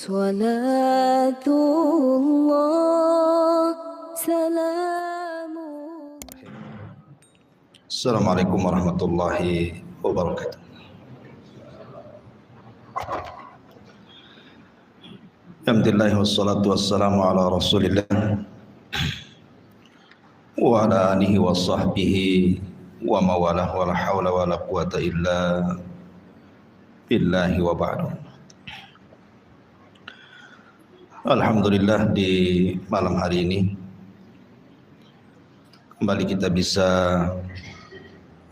Salatullah salamu. Assalamualaikum warahmatullahi wabarakatuh. Alhamdulillah wassalatu wassalamu ala rasulillah wa ala alihi wa sahbihi wa mawalah wa la hawla wa la quwata illa billahi wa ba'du. Alhamdulillah, di malam hari ini kembali kita bisa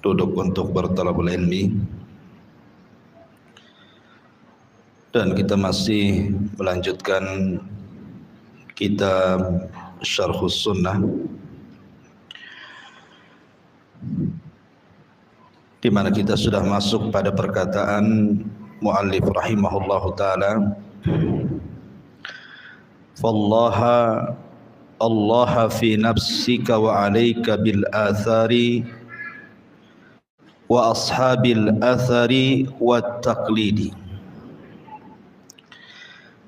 duduk untuk bertalabul ilmi, dan kita masih melanjutkan kitab Syarhus Sunnah, di mana kita sudah masuk pada perkataan muallif rahimahullahu taala, fallaha Allah fi nafsika wa alayka bil athari wa ashabil athari wa taqlidi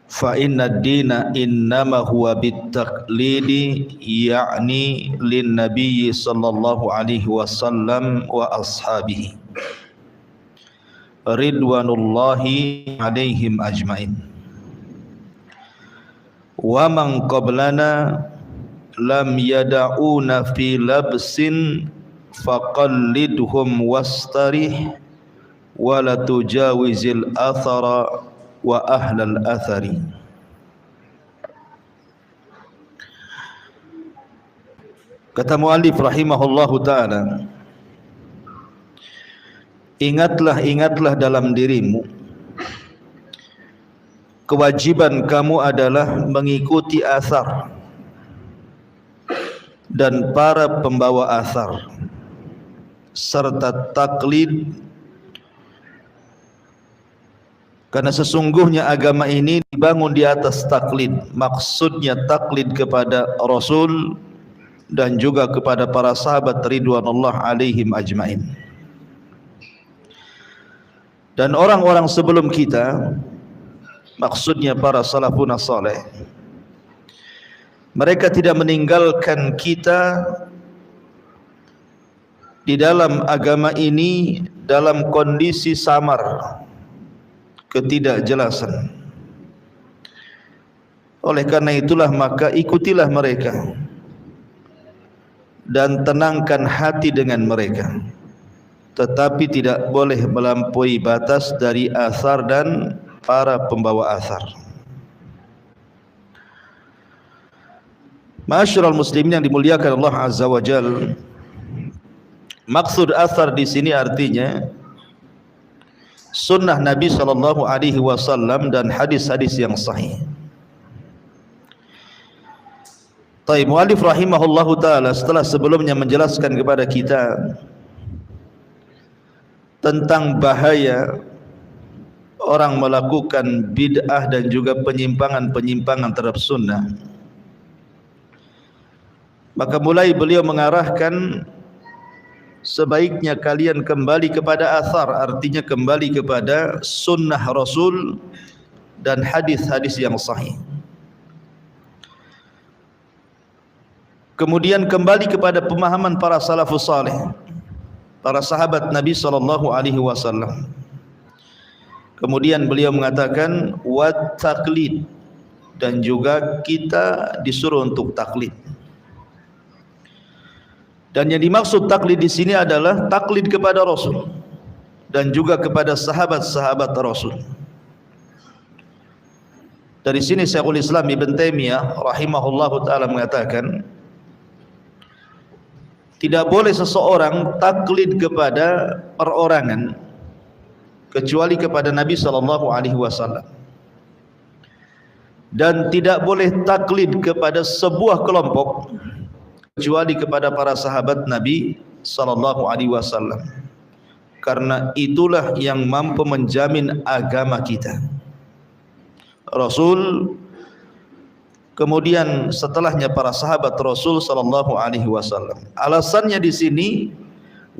fa inna ad-dina innama huwa bit taqlidi ya'ni lin nabiyyi sallallahu alaihi wasallam wa ashabihi ridwanullahi alaihim ajmain. Wa man qablana lam yada'una fi labsin faqallidhum wastarih wa la tujawizil athara wa ahlal athari. Kata muallif rahimahullahu ta'ala, ingatlah dalam dirimu, kewajiban kamu adalah mengikuti athar dan para pembawa athar serta taklid, karena sesungguhnya agama ini dibangun di atas taklid. Maksudnya taklid kepada Rasul dan juga kepada para sahabat ridwanullah alaihim ajmain. Dan orang-orang sebelum kita, maksudnya para salafun saleh, mereka tidak meninggalkan kita di dalam agama ini dalam kondisi samar, ketidakjelasan. Oleh karena itulah maka ikutilah mereka dan tenangkan hati dengan mereka, tetapi tidak boleh melampaui batas dari asar dan para pembawa asar. Ma'asyiral muslimin yang dimuliakan Allah Azza wa Jalla, maksud asar di sini artinya sunnah Nabi sallallahu alaihi wasallam dan hadis-hadis yang sahih. Taib, muallif rahimahullahu taala setelah sebelumnya menjelaskan kepada kita tentang bahaya orang melakukan bid'ah dan juga penyimpangan-penyimpangan terhadap sunnah, maka mulai beliau mengarahkan sebaiknya kalian kembali kepada athar, artinya kembali kepada sunnah Rasul dan hadis-hadis yang sahih. Kemudian kembali kepada pemahaman para salafus saleh, para sahabat Nabi sallallahu alaihi wasallam. Kemudian beliau mengatakan wat taklid, dan juga kita disuruh untuk taklid. Dan yang dimaksud taklid di sini adalah taklid kepada Rasul dan juga kepada sahabat-sahabat Rasul. Dari sini Syekhul Islam Ibn Taimiyah rahimahullahu taala mengatakan, tidak boleh seseorang taklid kepada perorangan kecuali kepada Nabi sallallahu alaihi wasallam, dan tidak boleh taklid kepada sebuah kelompok kecuali kepada para sahabat Nabi sallallahu alaihi wasallam, karena itulah yang mampu menjamin agama kita. Rasul, kemudian setelahnya para sahabat Rasul sallallahu alaihi wasallam. Alasannya di sini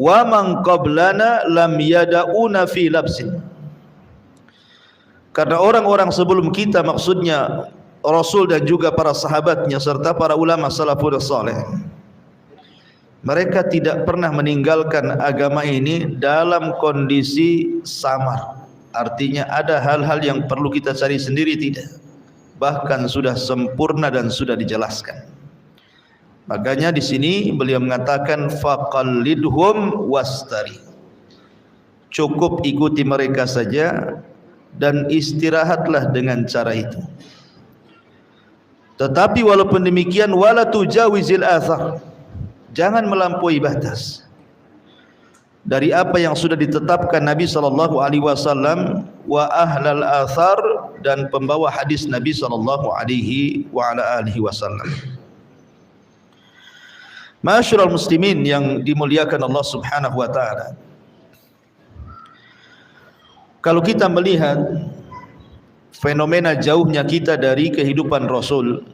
wa man qablana lam yada'una fi labsin, Karena orang-orang sebelum kita, maksudnya Rasul dan juga para sahabatnya serta para ulama salafus saleh, mereka tidak pernah meninggalkan agama ini dalam kondisi samar. Artinya ada hal-hal yang perlu kita cari sendiri, tidak. Bahkan sudah sempurna dan sudah dijelaskan. Makanya di sini beliau mengatakan faqallidhum wastari. Cukup ikuti mereka saja dan istirahatlah dengan cara itu. Tetapi walaupun demikian, wala tujawizil athar, jangan melampaui batas dari apa yang sudah ditetapkan Nabi sallallahu alaihi wasallam wa ahlal athar, dan pembawa hadis Nabi sallallahu alaihi wasallam. Ma'asyiral muslimin yang dimuliakan Allah Subhanahu wa taala, kalau kita melihat fenomena jauhnya kita dari kehidupan Rasul,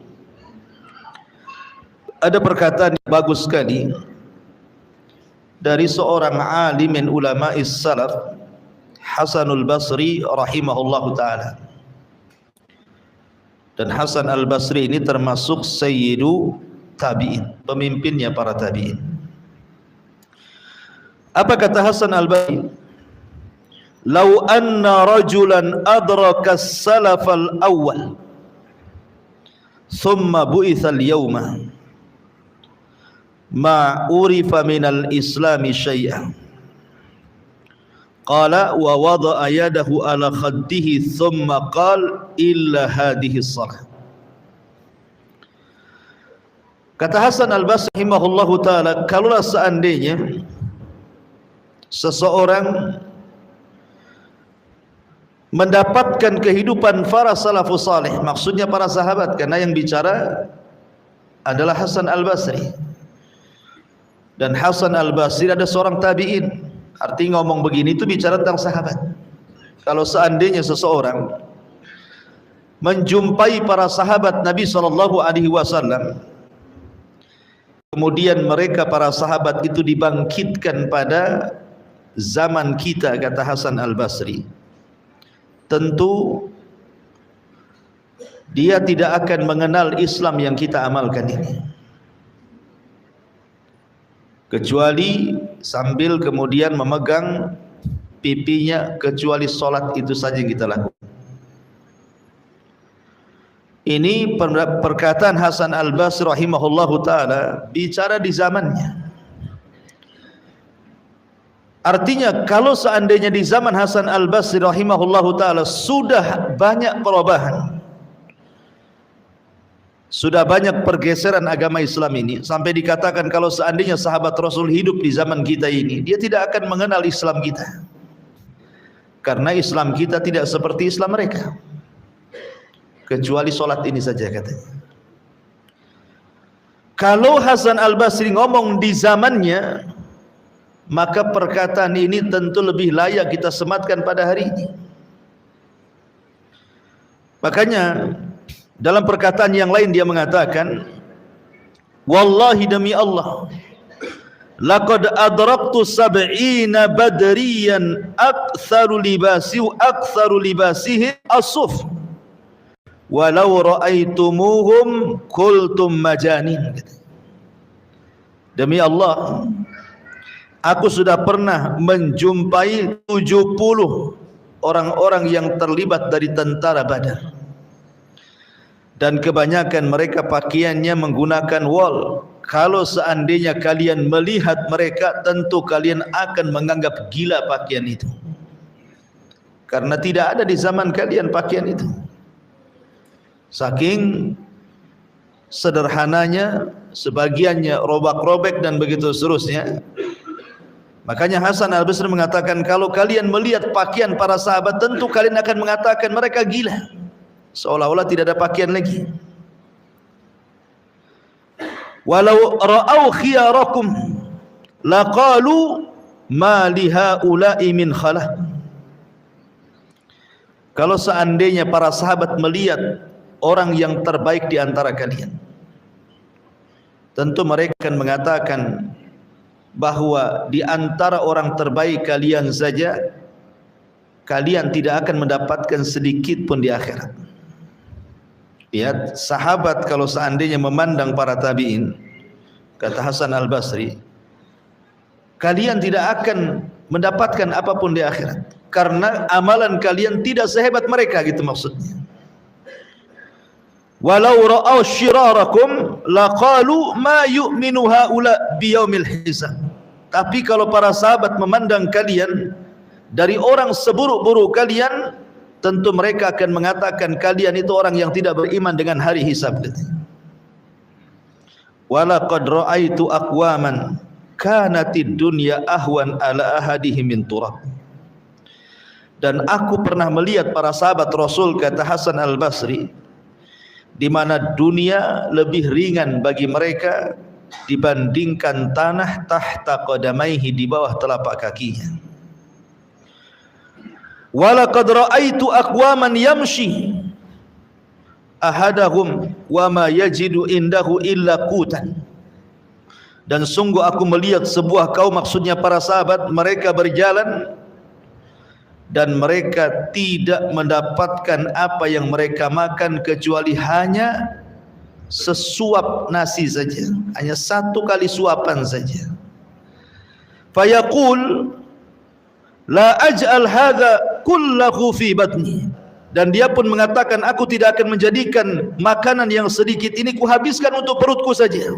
ada perkataan yang bagus sekali dari seorang alimin ulama'is salaf, Hasanul Basri rahimahullahu ta'ala. Dan Hasan al-Basri ini termasuk sayyidu tabi'in, pemimpinnya para tabi'in. Apa kata Hasan al-Basri? Lau anna rajulan adraka as-salaf al-awwal thumma bu'itha al-yawma ma urifa minal islami syai'an. Qala wa wada'a yadahu ala khaddihi thumma qala illa hadhihi shalah. Kata Hasan al-Basri rahimahullahu ta'ala, kalaulah seandainya seseorang mendapatkan kehidupan para salafus salih, maksudnya para sahabat, karena yang bicara adalah Hasan al-Basri. Dan Hasan al-Basri ada seorang tabi'in. Artinya ngomong begini itu bicara tentang sahabat. Kalau seandainya seseorang menjumpai para sahabat Nabi SAW, kemudian mereka para sahabat itu dibangkitkan pada zaman kita, kata Hasan al-Basri, tentu dia tidak akan mengenal Islam yang kita amalkan ini, kecuali sambil kemudian memegang pipinya, kecuali solat itu saja yang kita lakukan. Ini perkataan Hasan al-Basri rahimahullahu ta'ala bicara di zamannya. Artinya kalau seandainya di zaman Hasan al-Basri rahimahullahu ta'ala sudah banyak perubahan, sudah banyak pergeseran agama Islam ini, sampai dikatakan kalau seandainya sahabat Rasul hidup di zaman kita ini, dia tidak akan mengenal Islam kita, karena Islam kita tidak seperti Islam mereka, kecuali solat ini saja katanya. Kalau Hasan al-Basri ngomong di zamannya, maka perkataan ini tentu lebih layak kita sematkan pada hari ini. Makanya dalam perkataan yang lain dia mengatakan, wallahi demi Allah, laqad adraktu sab'ina badriyan aktsaru libasihi as-suf walau ra'aitumuhum qultum majanin. Demi Allah, aku sudah pernah menjumpai 70 orang-orang yang terlibat dari tentara Badar, dan kebanyakan mereka pakaiannya menggunakan wol. Kalau seandainya kalian melihat mereka, tentu kalian akan menganggap gila pakaian itu, karena tidak ada di zaman kalian pakaian itu. Saking sederhananya, sebagiannya robak-robek dan begitu seterusnya. Makanya Hasan al-Basri mengatakan, kalau kalian melihat pakaian para sahabat, tentu kalian akan mengatakan mereka gila, seolah-olah tidak ada pakaian lagi. Walau ra'au khiyarakum laqalu ma li haula'i min khalah. Kalau seandainya para sahabat melihat orang yang terbaik di antara kalian, tentu mereka akan mengatakan bahwa di antara orang terbaik kalian saja kalian tidak akan mendapatkan sedikit pun di akhirat. Lihat, sahabat kalau seandainya memandang para tabi'in, kata Hasan Al-Basri, kalian tidak akan mendapatkan apapun di akhirat karena amalan kalian tidak sehebat mereka, gitu maksudnya. Walau ra'au syirarakum laqalu ma yu'minu haula biyaumil hisab. Tapi kalau para sahabat memandang kalian dari orang seburuk-buruk kalian, tentu mereka akan mengatakan kalian itu orang yang tidak beriman dengan hari hisab. Walaqad ra'aitu aqwaman kanatid dunya ahwan ala ahadihim min turab. Dan aku pernah melihat para sahabat Rasul, kata Hasan Al-Basri, di mana dunia lebih ringan bagi mereka dibandingkan tanah tahta qadamaihi, di bawah telapak kakinya. Walaqad ra'aitu aqwaman yamshi ahadahum wa ma yajidu indahu illa qutan. Dan sungguh aku melihat sebuah kaum, maksudnya para sahabat, mereka berjalan dan mereka tidak mendapatkan apa yang mereka makan kecuali hanya sesuap nasi saja, hanya satu kali suapan saja. Fayaqul la aj'al hadha kullahu fi batni. Dan dia pun mengatakan, aku tidak akan menjadikan makanan yang sedikit ini kuhabiskan untuk perutku saja.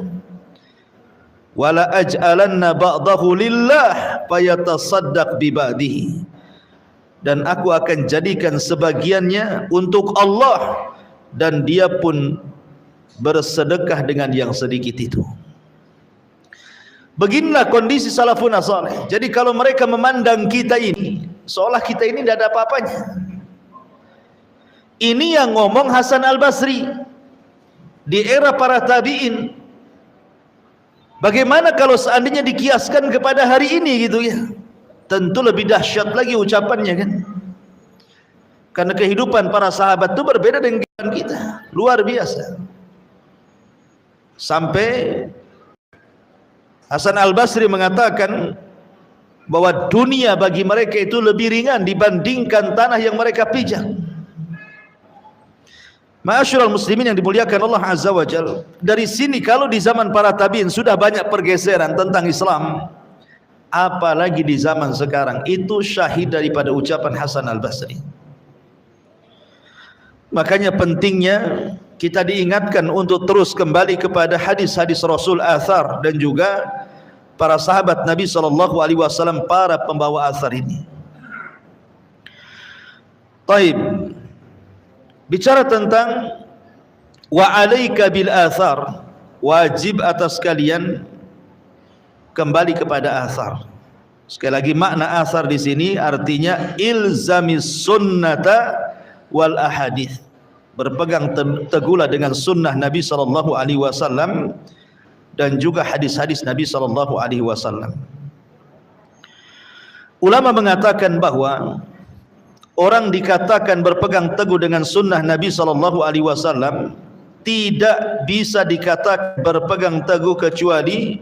Wala aj'alanna ba'dahu lillah fayatasaddaq bi ba'dihi. Dan aku akan jadikan sebagiannya untuk Allah, dan dia pun bersedekah dengan yang sedikit itu. Beginilah kondisi salafun saleh. Jadi kalau mereka memandang kita ini seolah kita ini tidak ada apa-apanya. Ini yang ngomong Hasan Al-Basri di era para tabi'in. Bagaimana kalau seandainya dikiaskan kepada hari ini, gitu ya? Tentu lebih dahsyat lagi ucapannya, kan? Karena kehidupan para sahabat itu berbeda dengan kehidupan kita, luar biasa. Sampai Hasan Al-Basri mengatakan bahwa dunia bagi mereka itu lebih ringan dibandingkan tanah yang mereka pijak. Ma'asyiral muslimin yang dimuliakan Allah Azza wa Jalla, dari sini kalau di zaman para tabi'in sudah banyak pergeseran tentang Islam, apalagi di zaman sekarang. Itu syahid daripada ucapan Hasan Al-Basri. Makanya pentingnya kita diingatkan untuk terus kembali kepada hadis-hadis Rasul, athar, dan juga para sahabat Nabi SAW, para pembawa athar ini. Taib, bicara tentang wa alaika bil athar, wajib atas kalian kembali kepada athar. Sekali lagi, makna athar di sini artinya ilzamis sunnata wal ahadith. Berpegang teguhlah dengan sunnah Nabi SAW dan juga hadis-hadis Nabi SAW. Ulama mengatakan bahwa orang dikatakan berpegang teguh dengan sunnah Nabi SAW tidak bisa dikatakan berpegang teguh kecuali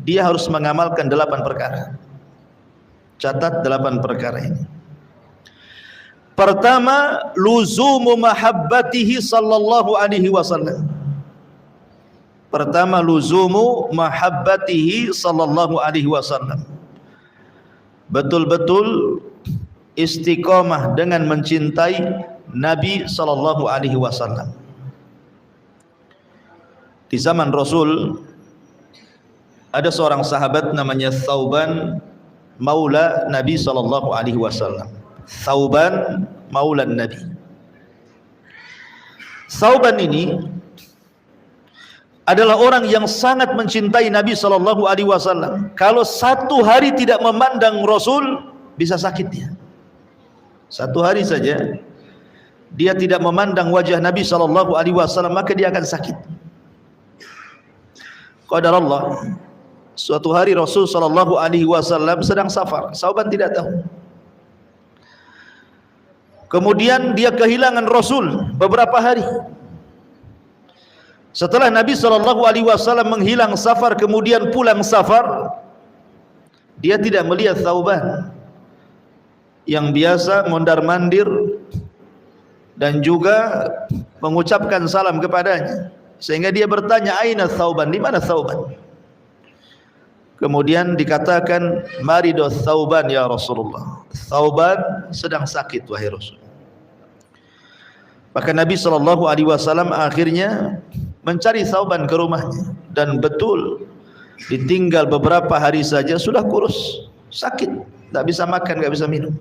dia harus mengamalkan 8 perkara. Catat 8 perkara ini. Pertama, luzumu mahabbatihi sallallahu alaihi wasallam. Pertama, luzumu mahabbatihi sallallahu alaihi wasallam. Betul-betul istiqomah dengan mencintai Nabi sallallahu alaihi wasallam. Di zaman Rasul ada seorang sahabat namanya Thauban maula Nabi sallallahu alaihi wasallam. Thauban maula Nabi. Thauban ini adalah orang yang sangat mencintai Nabi sallallahu alaihi wasallam. Kalau satu hari tidak memandang Rasul, bisa sakit dia. Satu hari saja dia tidak memandang wajah Nabi sallallahu alaihi wasallam, maka dia akan sakit. Qadarullah, suatu hari Rasul sallallahu alaihi wasallam sedang safar. Thauban tidak tahu. Kemudian dia kehilangan Rasul beberapa hari. Setelah Nabi SAW menghilang safar, kemudian pulang safar, dia tidak melihat Thauban. yang biasa mondar-mandir dan juga mengucapkan salam kepadanya, sehingga dia bertanya, aina Thauban, di mana Thauban? Kemudian dikatakan, marido Thauban ya Rasulullah, Thauban sedang sakit wahai Rasul. Maka Nabi SAW akhirnya mencari Thauban ke rumahnya, dan betul ditinggal beberapa hari saja sudah kurus, sakit, tak bisa makan, tak bisa minum.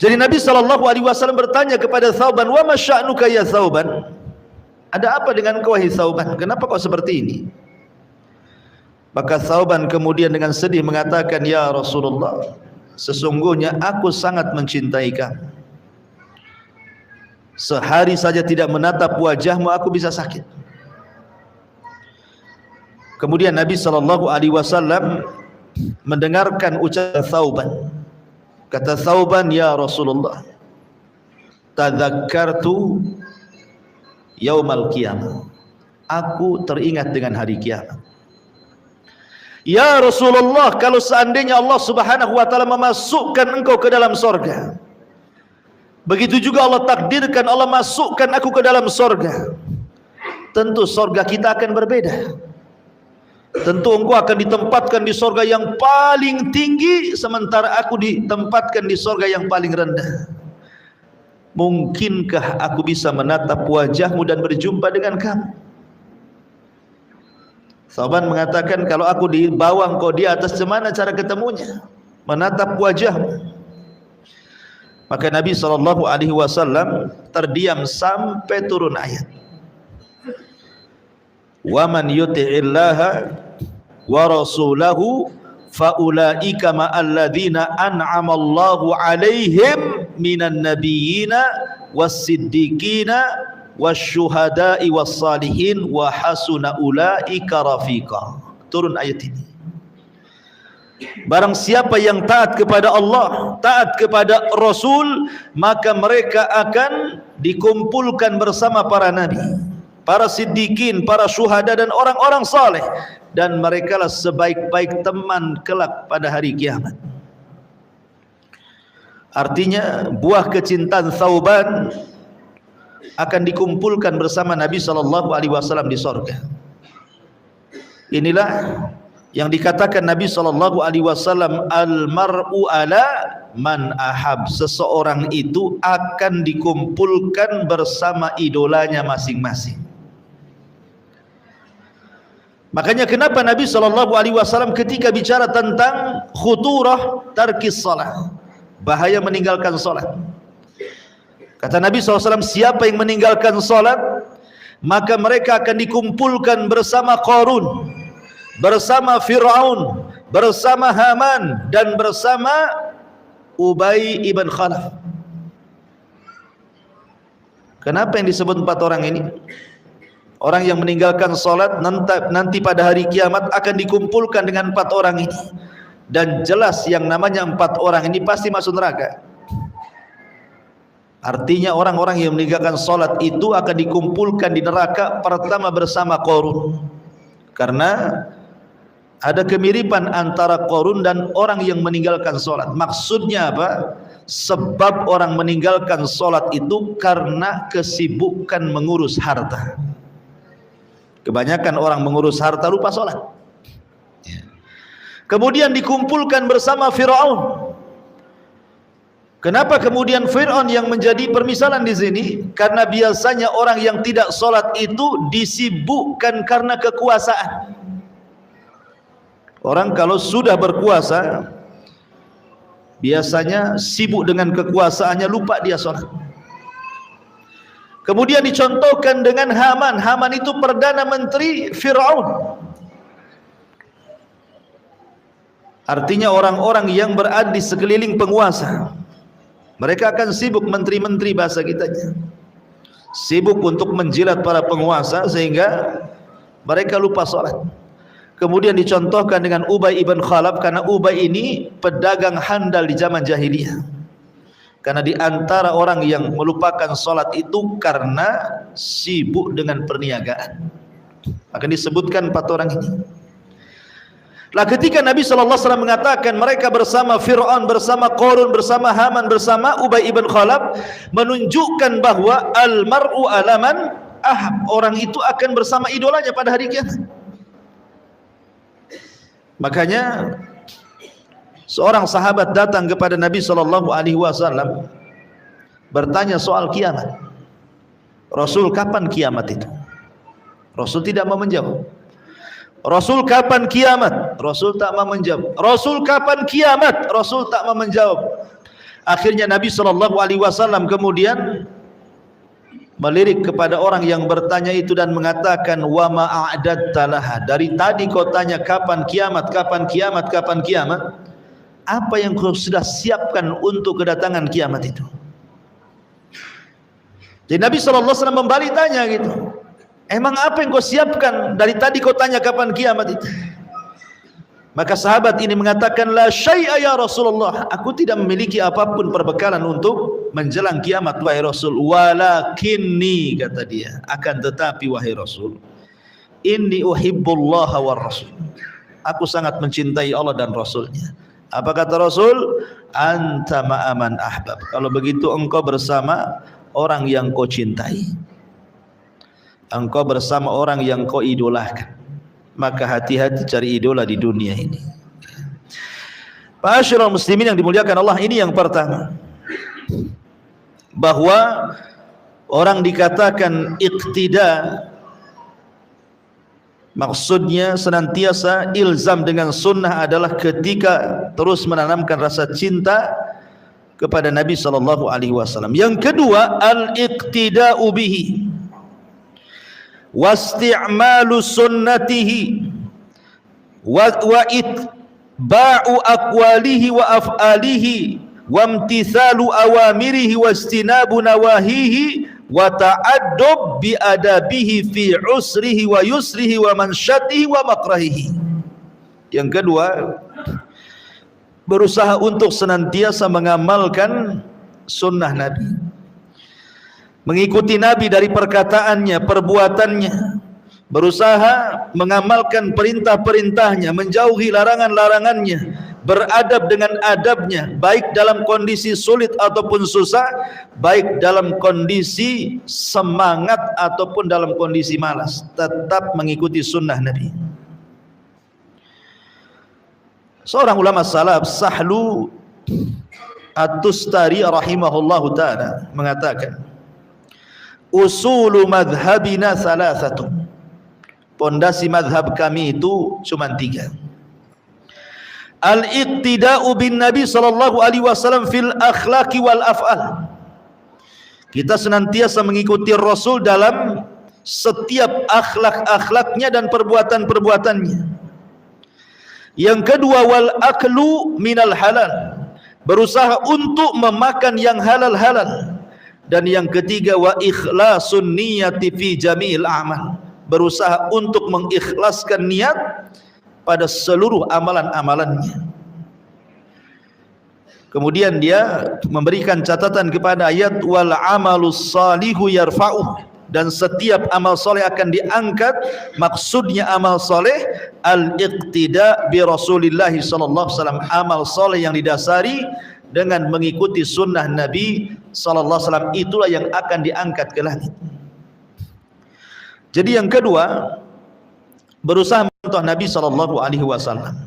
Jadi Nabi SAW bertanya kepada Thauban, wa ma sya'nuka ya Thauban, ada apa dengan kau wahai Thauban, kenapa kau seperti ini? Maka Thauban kemudian dengan sedih mengatakan, ya Rasulullah, sesungguhnya aku sangat mencintai kamu, sehari saja tidak menatap wajahmu aku bisa sakit. Kemudian Nabi SAW mendengarkan ucapan Thauban. Kata Thauban, ya Rasulullah, tadzakkartu yaumal qiyamah, aku teringat dengan hari kiamat. Ya Rasulullah, kalau seandainya Allah Subhanahu wa taala memasukkan engkau ke dalam sorga, begitu juga Allah takdirkan Allah masukkan aku ke dalam sorga, tentu sorga kita akan berbeda. Tentu engkau akan ditempatkan di sorga yang paling tinggi, sementara aku ditempatkan di sorga yang paling rendah. Mungkinkah aku bisa menatap wajahmu dan berjumpa dengan kamu? Thauban mengatakan, kalau aku di bawah engkau di atas, bagaimana cara ketemunya? Menatap wajahmu. Maka Nabi SAW terdiam sampai turun ayat, wa man yuti'illaha wa rasulahu faulaika ma'alladzina an'amallahu alaihim minan nabiyyina was-siddiqina wasyuhada'i was-salihin wa hasuna ulaika rafiqa. Turun ayat ini. Barang siapa yang taat kepada Allah, taat kepada Rasul, maka mereka akan dikumpulkan bersama para nabi, para siddiqin, para syuhada dan orang-orang saleh, dan merekalah sebaik-baik teman kelak pada hari kiamat. Artinya buah kecintaan Thauban akan dikumpulkan bersama Nabi SAW di sorga. Inilah yang dikatakan Nabi SAW, al-mar'u ala man ahab, seseorang itu akan dikumpulkan bersama idolanya masing-masing. Makanya kenapa Nabi SAW ketika bicara tentang khuturah tarkis salat, bahaya meninggalkan salat, kata Nabi SAW, siapa yang meninggalkan salat, maka mereka akan dikumpulkan bersama Qarun, bersama Fir'aun, bersama Haman, dan bersama Ubay ibn Khalaf. Kenapa yang disebut 4 orang ini? Orang yang meninggalkan salat nanti pada hari kiamat akan dikumpulkan dengan 4 orang ini, dan jelas yang namanya 4 orang ini pasti masuk neraka. Artinya orang-orang yang meninggalkan salat itu akan dikumpulkan di neraka pertama bersama Qarun, karena ada kemiripan antara Qarun dan orang yang meninggalkan salat. Maksudnya apa? Sebab orang meninggalkan salat itu karena kesibukan mengurus harta. Kebanyakan orang mengurus harta lupa salat. Kemudian dikumpulkan bersama Fir'aun. Kenapa kemudian Fir'aun yang menjadi permisalan di sini? Karena biasanya orang yang tidak salat itu disibukkan karena kekuasaan. Orang kalau sudah berkuasa biasanya sibuk dengan kekuasaannya, lupa dia salat. Kemudian dicontohkan dengan Haman. Haman itu perdana menteri Fir'aun. Artinya orang-orang yang berada di sekeliling penguasa, mereka akan sibuk, menteri-menteri bahasa kitanya, sibuk untuk menjilat para penguasa sehingga mereka lupa salat. Kemudian dicontohkan dengan Ubay ibn Khalaf, karena Ubay ini pedagang handal di zaman jahiliyah. Karena di antara orang yang melupakan salat itu karena sibuk dengan perniagaan. Akan disebutkan 4 orang ini. Lah ketika Nabi sallallahu alaihi wasallam mengatakan mereka bersama Fir'aun, bersama Qarun, bersama Haman, bersama Ubay ibn Khalaf, menunjukkan bahwa al-mar'u ala man ahab, orang itu akan bersama idolanya pada hari kiamat. Makanya seorang sahabat datang kepada Nabi sallallahu alaihi wasallam bertanya soal kiamat. Rasul, kapan kiamat itu? Rasul tidak mau menjawab. Rasul, kapan kiamat? Rasul tak mau menjawab. Rasul, kapan kiamat? Rasul tak mau menjawab. Akhirnya Nabi SAW kemudian melirik kepada orang yang bertanya itu dan mengatakan, wa ma a'dadta laha, dari tadi kau tanya kapan kiamat, kapan kiamat, kapan kiamat, apa yang kau sudah siapkan untuk kedatangan kiamat itu? Jadi Nabi SAW kembali tanya gitu, emang apa yang kau siapkan? Dari tadi kau tanya kapan kiamat itu. Maka sahabat ini mengatakan, la syai'a ya Rasulullah, aku tidak memiliki apapun perbekalan untuk menjelang kiamat wahai Rasul. Walakinni, kata dia, akan tetapi wahai Rasul, inni uhibbullah wa rasul, aku sangat mencintai Allah dan Rasulnya. Apa kata Rasul? Anta ma'aman ahbab, kalau begitu engkau bersama orang yang kau cintai, engkau bersama orang yang kau idolakan. Maka hati-hati cari idola di dunia ini. Ma'asyiral muslimin yang dimuliakan Allah, ini yang pertama, bahwa orang dikatakan iqtida, maksudnya senantiasa ilzam dengan sunnah adalah ketika terus menanamkan rasa cinta kepada Nabi sallallahu alaihi wasallam. Yang kedua, al-iqtida'u bihi wasti'malu sunnatihi wa itba'u aqwalihi wa af'alihi wa imtithalu awamirihi wastinabu nawahihi wa ta'addub bi adabihi fi usrihi wa yusrihi wa mansyatihi wa makrahihi. Yang kedua, berusaha untuk senantiasa mengamalkan sunnah Nabi, mengikuti Nabi dari perkataannya, perbuatannya, berusaha mengamalkan perintah-perintahnya, menjauhi larangan-larangannya, beradab dengan adabnya, baik dalam kondisi sulit ataupun susah, baik dalam kondisi semangat ataupun dalam kondisi malas, tetap mengikuti sunnah Nabi. Seorang ulama salaf, Sahlu At-Tustari rahimahullahu ta'ala, mengatakan, usulu madhabina salasatun, pondasi madhab kami itu cuma 3. Al-iqtida'u bin Nabi sallallahu alaihi wasallam fil akhlaqi wal af'al, kita senantiasa mengikuti Rasul dalam setiap akhlak-akhlaknya dan perbuatan-perbuatannya. Yang kedua, wal aklu minal halal, berusaha untuk memakan yang halal-halal. Dan yang ketiga, wa ikhlasun niyati fi jami'il a'mal, berusaha untuk mengikhlaskan niat pada seluruh amalan-amalannya. Kemudian dia memberikan catatan kepada ayat wal amalus salihu yarfa'u, dan setiap amal soleh akan diangkat. Maksudnya amal soleh al-iqtida bi Rasulillah sallallahu alaihi wasallam, amal soleh yang didasari dengan mengikuti sunnah Nabi sallallahu alaihi wasallam, itulah yang akan diangkat ke langit. Jadi yang kedua, berusaha mencontoh Nabi sallallahu alaihi wasallam.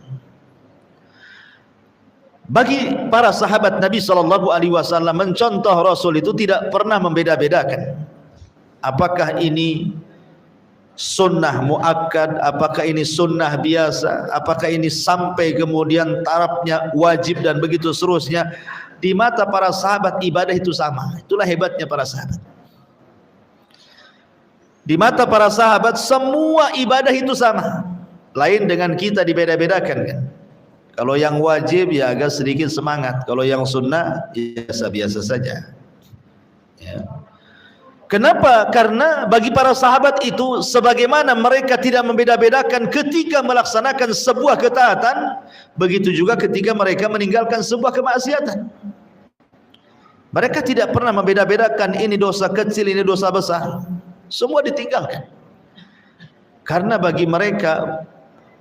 Bagi para sahabat Nabi sallallahu alaihi wasallam, mencontoh Rasul itu tidak pernah membeda-bedakan. Apakah ini sunnah muakkad, apakah ini sunnah biasa, apakah ini sampai kemudian tarafnya wajib dan begitu seterusnya. Di mata para sahabat ibadah itu sama. Itulah hebatnya para sahabat. Di mata para sahabat semua ibadah itu sama. Lain dengan kita, dibeda-bedakan kan. Kalau yang wajib ya agak sedikit semangat, kalau yang sunnah biasa-biasa saja. Ya. Kenapa? Karena bagi para sahabat itu, sebagaimana mereka tidak membeda-bedakan ketika melaksanakan sebuah ketaatan, begitu juga ketika mereka meninggalkan sebuah kemaksiatan. Mereka tidak pernah membeda-bedakan ini dosa kecil, ini dosa besar. Semua ditinggalkan. Karena bagi mereka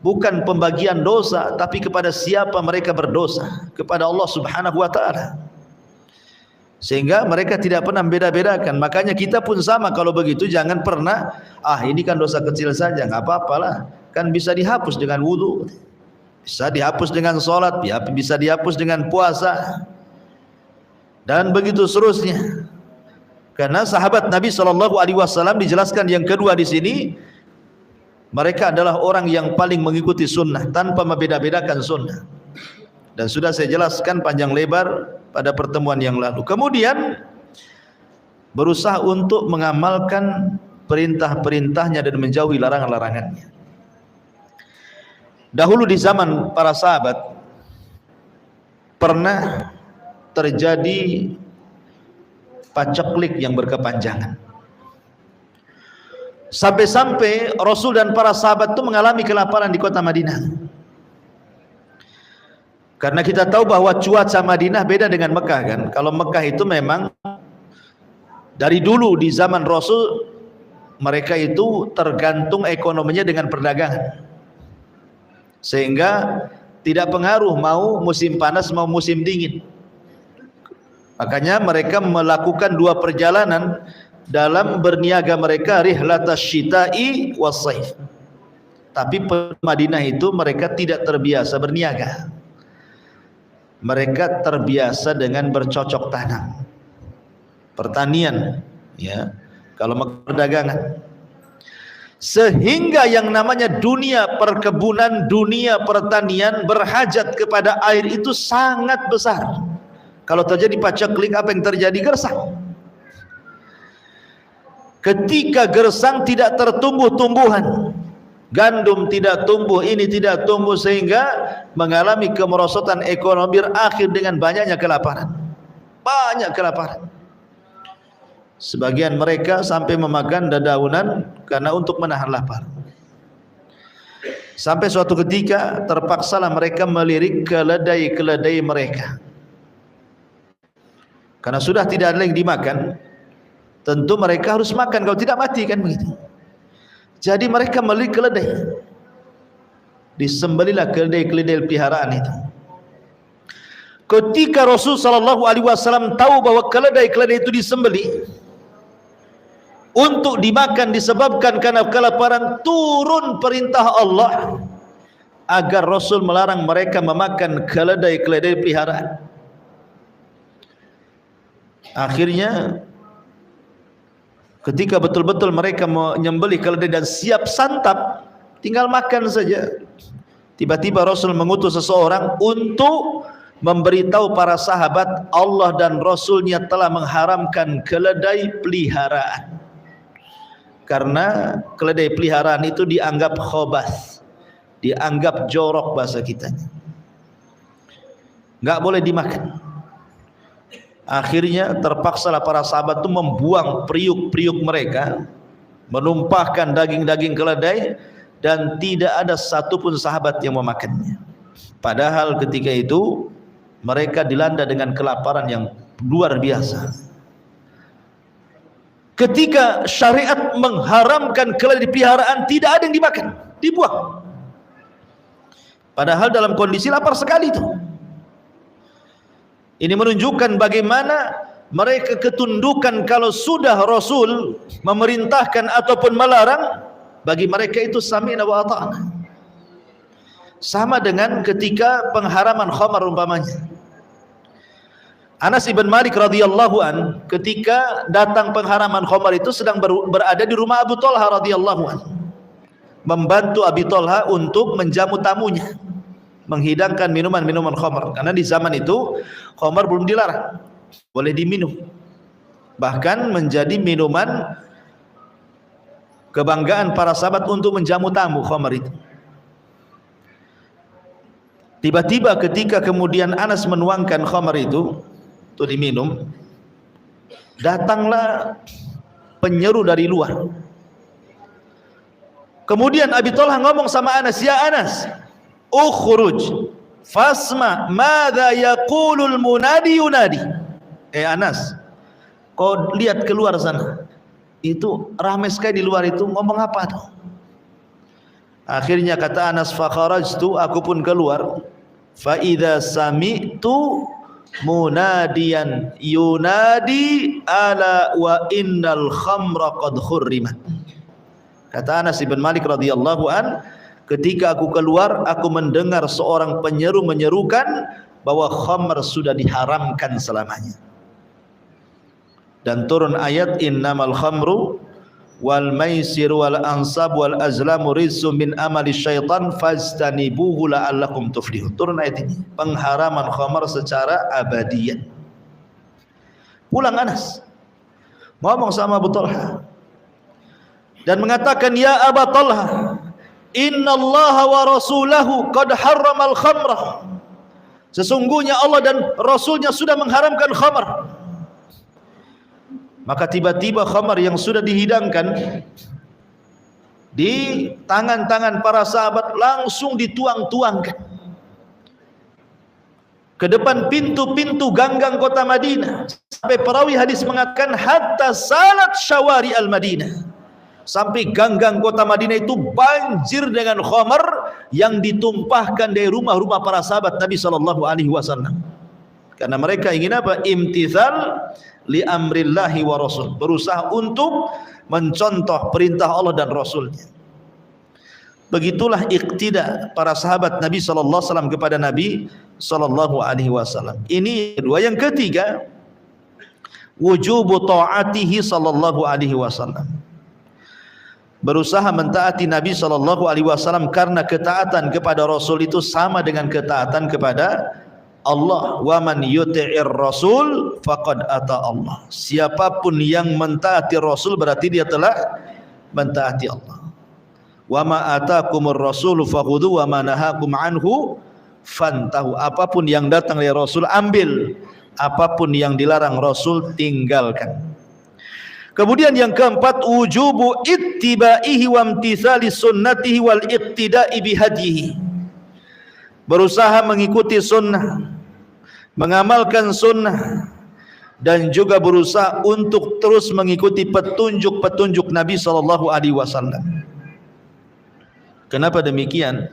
bukan pembagian dosa, tapi kepada siapa mereka berdosa, kepada Allah Subhanahu wa taala. Sehingga mereka tidak pernah beda-bedakan. Makanya kita pun sama kalau begitu, jangan pernah ini kan dosa kecil saja, enggak apa-apalah. Kan bisa dihapus dengan wudu, bisa dihapus dengan salat, bisa dihapus dengan puasa. Dan begitu seterusnya. Karena sahabat Nabi SAW dijelaskan yang kedua di sini, mereka adalah orang yang paling mengikuti sunnah tanpa membeda-bedakan sunnah. Dan sudah saya jelaskan panjang lebar pada pertemuan yang lalu. Kemudian berusaha untuk mengamalkan perintah-perintahnya dan menjauhi larangan-larangannya. Dahulu di zaman para sahabat pernah terjadi paceklik yang berkepanjangan. Sampai-sampai Rasul dan para sahabat itu mengalami kelaparan di kota Madinah. Karena kita tahu bahwa cuaca Madinah beda dengan Mekah kan. Kalau Mekah itu memang dari dulu di zaman Rasul mereka itu tergantung ekonominya dengan perdagangan. Sehingga tidak pengaruh mau musim panas mau musim dingin. Makanya mereka melakukan dua perjalanan dalam berniaga mereka, rihlatas syita'i was saif. Tapi Madinah itu mereka tidak terbiasa berniaga. Mereka terbiasa dengan bercocok tanam, pertanian, ya. Kalau perdagangan, sehingga yang namanya dunia perkebunan, dunia pertanian berhajat kepada air itu sangat besar. Kalau terjadi paceklik, apa yang terjadi? Gersang. Ketika gersang tidak tertumbuh tumbuhan, gandum tidak tumbuh, ini tidak tumbuh, sehingga mengalami kemerosotan ekonomi, berakhir dengan banyaknya kelaparan. Banyak kelaparan. Sebagian mereka sampai memakan dedaunan karena untuk menahan lapar. Sampai suatu ketika terpaksalah mereka melirik keledai-keledai mereka. Karena sudah tidak ada yang dimakan, tentu mereka harus makan, kalau tidak mati kan begitu. Jadi mereka melirik keledai, disembelilah keledai-keledai peliharaan itu. Ketika Rasul SAW tahu bahwa keledai-keledai itu disembeli untuk dimakan disebabkan karena kelaparan, turun perintah Allah agar Rasul melarang mereka memakan keledai-keledai peliharaan. Akhirnya ketika betul-betul mereka menyembelih keledai dan siap santap, tinggal makan saja, tiba-tiba Rasul mengutus seseorang untuk memberitahu para sahabat Allah dan Rasulnya telah mengharamkan keledai peliharaan. Karena keledai peliharaan itu dianggap khobath, dianggap jorok bahasa kitanya, nggak boleh dimakan. Akhirnya terpaksalah para sahabat itu membuang periuk-periuk mereka, menumpahkan daging-daging keledai, dan tidak ada satupun sahabat yang memakannya. Padahal ketika itu mereka dilanda dengan kelaparan yang luar biasa. Ketika syariat mengharamkan keledai peliharaan, tidak ada yang dimakan, dibuang. Padahal dalam kondisi lapar sekali itu. Ini menunjukkan bagaimana mereka ketundukan. Kalau sudah Rasul memerintahkan ataupun melarang, bagi mereka itu sami'na wa ata'na. Sama dengan ketika pengharaman khamar umpamanya. Anas ibn Malik radhiyallahu an, ketika datang pengharaman khamar itu sedang berada di rumah Abu Talha radhiyallahu an, membantu Abi Talha untuk menjamu tamunya, menghidangkan minuman-minuman khamar. Karena di zaman itu khamar belum dilarang, boleh diminum, bahkan menjadi minuman kebanggaan para sahabat untuk menjamu tamu khamar itu. Tiba-tiba ketika kemudian Anas menuangkan khamar itu diminum, datanglah penyeru dari luar. Kemudian Abi Talha ngomong sama Anas, "Ya Anas, ukhruj fasma madza yaqulul munadi yunadi." Anas, kau lihat keluar sana, itu ramai sekali di luar itu, ngomong apa tuh? Akhirnya kata Anas, fa kharajtu, aku pun keluar, fa idza sami'tu munadiyan yunadi ala wa innal khamra qad khurrimat. Kata Anas bin Malik radhiyallahu an, ketika aku keluar, aku mendengar seorang penyeru menyerukan bahwa khamr sudah diharamkan selamanya. Dan turun ayat innamal khamru wal maisir wal ansab wal azlamu rizqum min amali syaitan fastanibuhu la'allakum tuflihun. Turun ayat ini, pengharaman khamar secara abadian. Pulang Anas ngomong sama Abu Talha dan mengatakan, ya Aba Talha, innallaha wa rasulahu qad harramal khamra. Sesungguhnya Allah dan Rasulnya sudah mengharamkan khamar. Maka tiba-tiba khamar yang sudah dihidangkan di tangan-tangan para sahabat langsung dituang-tuangkan ke depan pintu-pintu ganggang kota Madinah, sampai perawi hadis mengatakan hatta salat syawari al-Madinah, sampai ganggang kota Madinah itu banjir dengan khamar yang ditumpahkan dari rumah-rumah para sahabat Nabi SAW. Karena mereka ingin apa? Imtithal li amrillahi wa rasul, berusaha untuk mencontoh perintah Allah dan Rasulnya. Begitulah iqtida para sahabat Nabi SAW kepada Nabi SAW. Ini kedua. Yang ketiga, wujubu ta'atihi sallallahu alaihi wasallam, berusaha mentaati Nabi SAW, karena ketaatan kepada Rasul itu sama dengan ketaatan kepada Allah. Wa man yuti'ir rasul faqad ata Allah. Siapapun yang mentaati Rasul berarti dia telah mentaati Allah. Wa ma atakumur rasulu fakhudhu wa ma nahakum anhu fantahu. Apapun yang datang dari Rasul ambil, apapun yang dilarang Rasul tinggalkan. Kemudian yang keempat, wujubu ittibaihi wa imtithali sunnatihi wal iqtida'i bihadyihi, berusaha mengikuti sunnah, mengamalkan sunnah, dan juga berusaha untuk terus mengikuti petunjuk-petunjuk Nabi SAW. Kenapa demikian?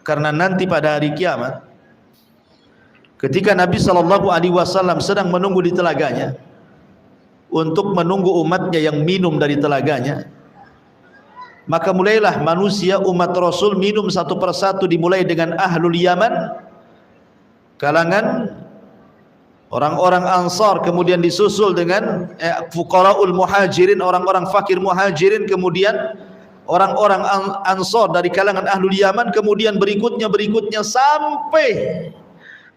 Karena nanti pada hari kiamat, ketika Nabi SAW sedang menunggu di telaganya untuk menunggu umatnya yang minum dari telaganya, maka mulailah manusia umat Rasul minum satu persatu, dimulai dengan ahlul Yaman, kalangan orang-orang Ansar, kemudian disusul dengan fuqaraul muhajirin, orang-orang fakir muhajirin, kemudian orang-orang Ansar dari kalangan ahlul Yaman, kemudian berikutnya sampai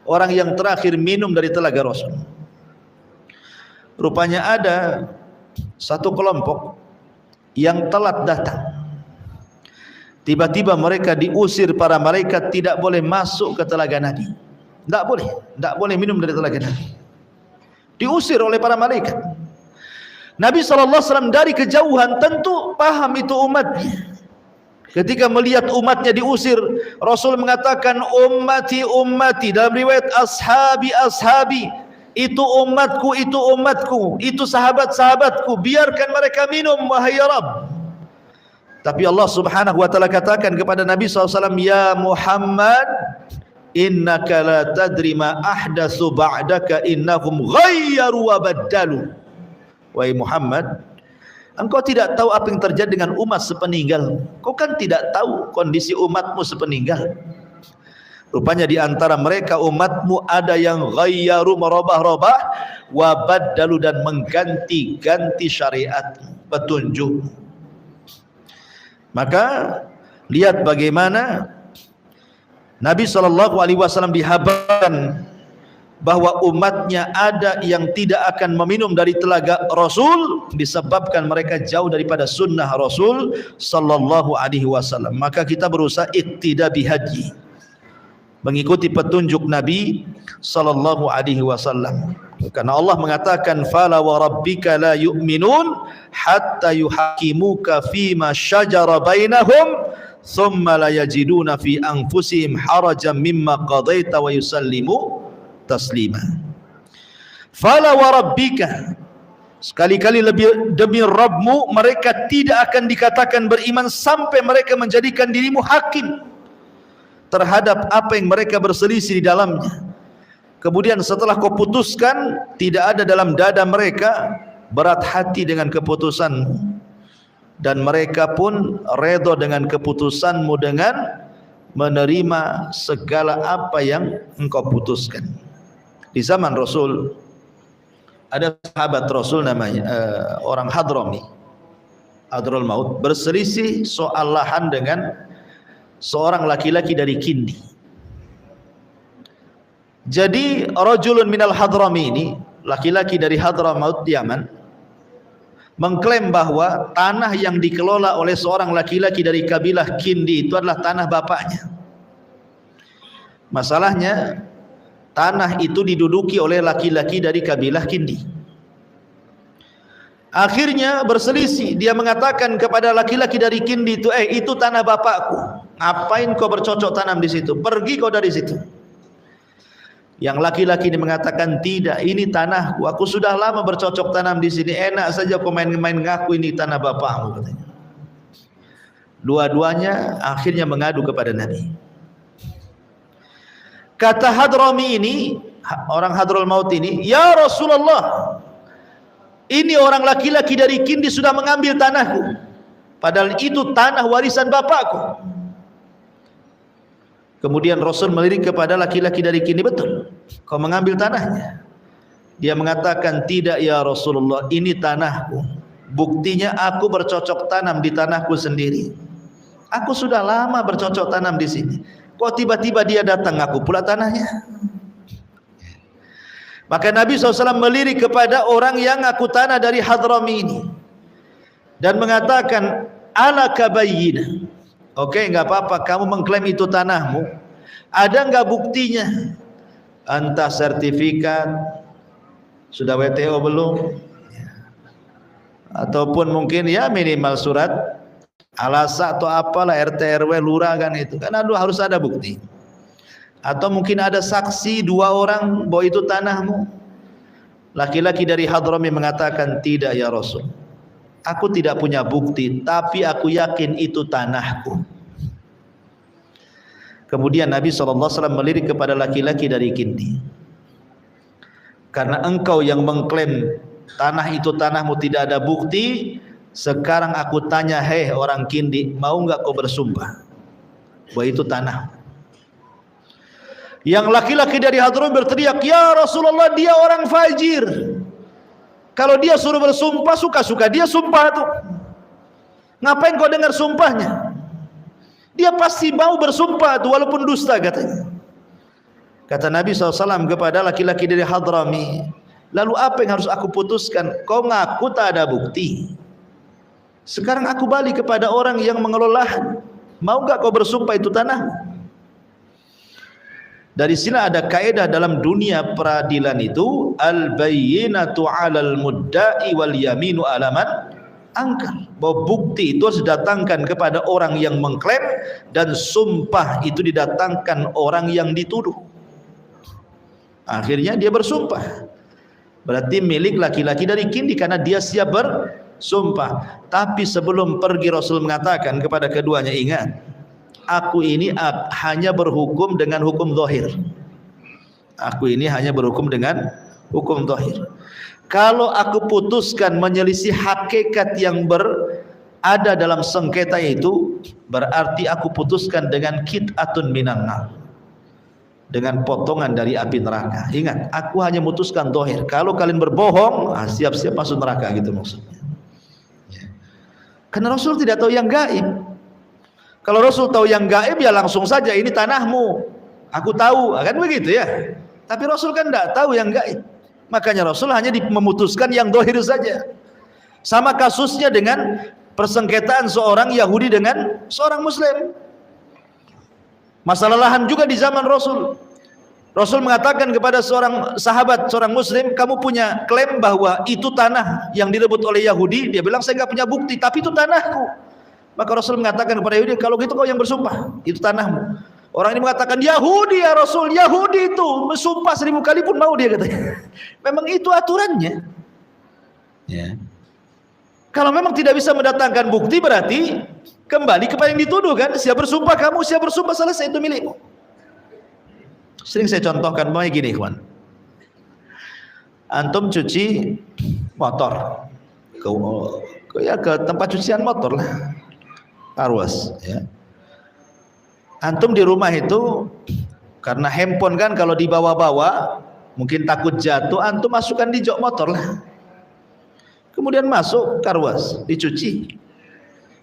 orang yang terakhir minum dari telaga Rasul. Rupanya ada satu kelompok yang telat datang. Tiba-tiba mereka diusir para malaikat, tidak boleh masuk ke telaga Nabi. Tidak boleh minum dari telaga Nabi. Diusir oleh para malaikat. Nabi SAW dari kejauhan tentu paham itu umatnya. Ketika melihat umatnya diusir, Rasul mengatakan ummati ummati, dalam riwayat ashabi ashabi, itu umatku, itu sahabat-sahabatku, biarkan mereka minum wahai ya Rabb. Tapi Allah Subhanahu wa taala katakan kepada Nabi SAW, ya Muhammad, innaka la tadri ma ahdatsu ba'daka innahum ghayyaru wa baddalu. Wahai Muhammad, engkau tidak tahu apa yang terjadi dengan umat sepeninggal. Kau kan tidak tahu kondisi umatmu sepeninggal. Rupanya di antara mereka umatmu ada yang ghayyaru, merubah-rubah, wa baddalu, dan mengganti-ganti syariat, petunjuk. Maka lihat bagaimana Nabi SAW dihabarkan bahwa umatnya ada yang tidak akan meminum dari telaga Rasul disebabkan mereka jauh daripada sunnah Rasul SAW. Maka kita berusaha iqtida bihadyi, mengikuti petunjuk Nabi SAW. Karena Allah mengatakan fala wa rabbika la yu'minun hatta yuhakimuka fima syajara bainahum thumma la yajiduna fi anfusihim harajan mimma qadaita wa yusallimu taslima. Fala wa rabbika, Sekali-kali lebih demi Rabbmu, mereka tidak akan dikatakan beriman sampai mereka menjadikan dirimu hakim terhadap apa yang mereka berselisih di dalamnya. Kemudian setelah kau putuskan, tidak ada dalam dada mereka berat hati dengan keputusanmu, dan mereka pun redha dengan keputusanmu dengan menerima segala apa yang engkau putuskan. Di zaman Rasul ada sahabat Rasul namanya orang Hadrami, Hadraul Maut, berselisih soal lahan dengan seorang laki-laki dari Kindi. Jadi rajulun minal Hadrami ini, laki-laki dari Hadramaut Yaman, mengklaim bahwa tanah yang dikelola oleh seorang laki-laki dari kabilah Kindi itu adalah tanah bapaknya. Masalahnya tanah itu diduduki oleh laki-laki dari kabilah Kindi. Akhirnya berselisih. Dia mengatakan kepada laki-laki dari Kindi itu, itu tanah bapakku. Ngapain kau bercocok tanam di situ? Pergi kau dari situ. Yang laki-laki ini mengatakan, tidak, ini tanahku. Aku sudah lama bercocok tanam di sini. Enak saja kau main-main ngaku ini tanah bapakmu, katanya. Dua-duanya akhirnya mengadu kepada Nabi. Kata Hadrami ini, orang Hadraul Maut ini, ya Rasulullah, ini orang laki-laki dari Kindi sudah mengambil tanahku, padahal itu tanah warisan bapakku. Kemudian Rasul melirik kepada laki-laki dari Kindi, betul, kau mengambil tanahnya? Dia mengatakan, tidak ya Rasulullah, ini tanahku. Buktinya aku bercocok tanam di tanahku sendiri. Aku sudah lama bercocok tanam di sini. Kok tiba-tiba dia datang ngaku pula tanahnya? Maka Nabi SAW melirik kepada orang yang ngaku tanah dari Hadrami ini dan mengatakan, ala kabayyina. Oke, enggak apa-apa, kamu mengklaim itu tanahmu. Ada enggak buktinya? Entah sertifikat, sudah WTO belum? Ataupun mungkin ya minimal surat alasa atau apalah, RT RW lurah kan itu. Kan harus ada bukti. Atau mungkin ada saksi 2 orang bahwa itu tanahmu. Laki-laki dari Hadrami mengatakan, tidak ya Rasul, aku tidak punya bukti, tapi aku yakin itu tanahku. Kemudian Nabi SAW melirik kepada laki-laki dari Kindi, karena engkau yang mengklaim tanah itu tanahmu tidak ada bukti, sekarang aku tanya, hei orang Kindi, mau enggak kau bersumpah bahwa itu tanah? Yang laki-laki dari Hadrami berteriak, ya Rasulullah, dia orang fajir. Kalau dia suruh bersumpah, suka-suka dia sumpah tuh. Ngapain kau dengar sumpahnya? Dia pasti mau bersumpah tuh, walaupun dusta, katanya. Kata Nabi SAW kepada laki-laki dari Hadrami, lalu apa yang harus aku putuskan? Kau ngaku tak ada bukti. Sekarang aku balik kepada orang yang mengelola lahan. Mau enggak kau bersumpah itu tanah? Dari sini ada kaidah dalam dunia peradilan itu, al-bayyinatu 'alal mudda'i wal yaminu 'ala man angkar. Bahwa bukti itu harus didatangkan kepada orang yang mengklaim, dan sumpah itu didatangkan orang yang dituduh. Akhirnya dia bersumpah. Berarti milik laki-laki dari Kindi karena dia siap bersumpah. Tapi sebelum pergi Rasul mengatakan kepada keduanya, ingat, aku ini hanya berhukum dengan hukum zahir. Aku ini hanya berhukum dengan hukum zahir. Kalau aku putuskan menyelisih hakikat yang berada dalam sengketa itu, berarti aku putuskan dengan qit'atun minan nar, dengan potongan dari api neraka. Ingat, aku hanya memutuskan zahir. Kalau kalian berbohong, siap-siap masuk neraka, gitu maksudnya. Karena Rasul tidak tahu yang gaib. Kalau Rasul tahu yang gaib, ya langsung saja, ini tanahmu, aku tahu, kan begitu ya. Tapi Rasul kan tidak tahu yang gaib. Makanya Rasul hanya memutuskan yang zahir saja. Sama kasusnya dengan persengketaan seorang Yahudi dengan seorang Muslim. Masalah lahan juga di zaman Rasul. Rasul mengatakan kepada seorang sahabat, seorang Muslim, kamu punya klaim bahwa itu tanah yang direbut oleh Yahudi. Dia bilang, saya nggak punya bukti, tapi itu tanahku. Maka Rasul mengatakan kepada Yahudi, kalau gitu kau yang bersumpah, itu tanahmu. Orang ini mengatakan, Yahudi ya Rasul, Yahudi itu bersumpah 1000 kali pun mau, dia katanya. Memang itu aturannya. Ya. Kalau memang tidak bisa mendatangkan bukti, berarti kembali kepada yang dituduh kan. Siap bersumpah kamu, siap bersumpah, selesai, itu milikmu. Sering saya contohkan begini gini, kawan. Antum cuci motor ke tempat cucian motor lah, arwas ya. Antum di rumah itu karena handphone kan kalau dibawa-bawa mungkin takut jatuh, antum masukkan di jok motor lah, kemudian masuk karwas dicuci,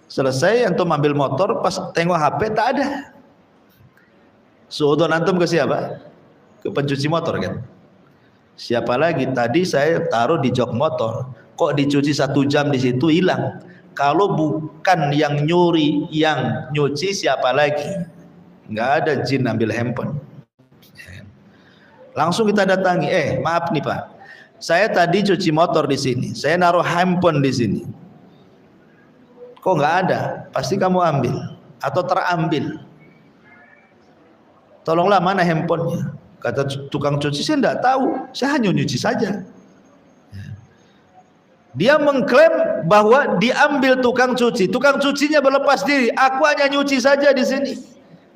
selesai antum ambil motor, pas tengok HP tak ada. Suudon antum ke siapa? Ke pencuci motor kan. Siapa lagi? Tadi saya taruh di jok motor, kok dicuci 1 jam di situ hilang. Kalau bukan yang nyuri, yang nyuci siapa lagi? Nggak ada jin ambil handphone. Langsung kita datangi, maaf nih Pak, saya tadi cuci motor di sini, saya naruh handphone di sini. Kok nggak ada? Pasti kamu ambil atau terambil. Tolonglah mana handphonenya? Kata tukang cuci, saya tidak tahu, saya hanya nyuci saja. Dia mengklaim bahwa diambil tukang cuci, tukang cucinya berlepas diri. Aku hanya nyuci saja di sini,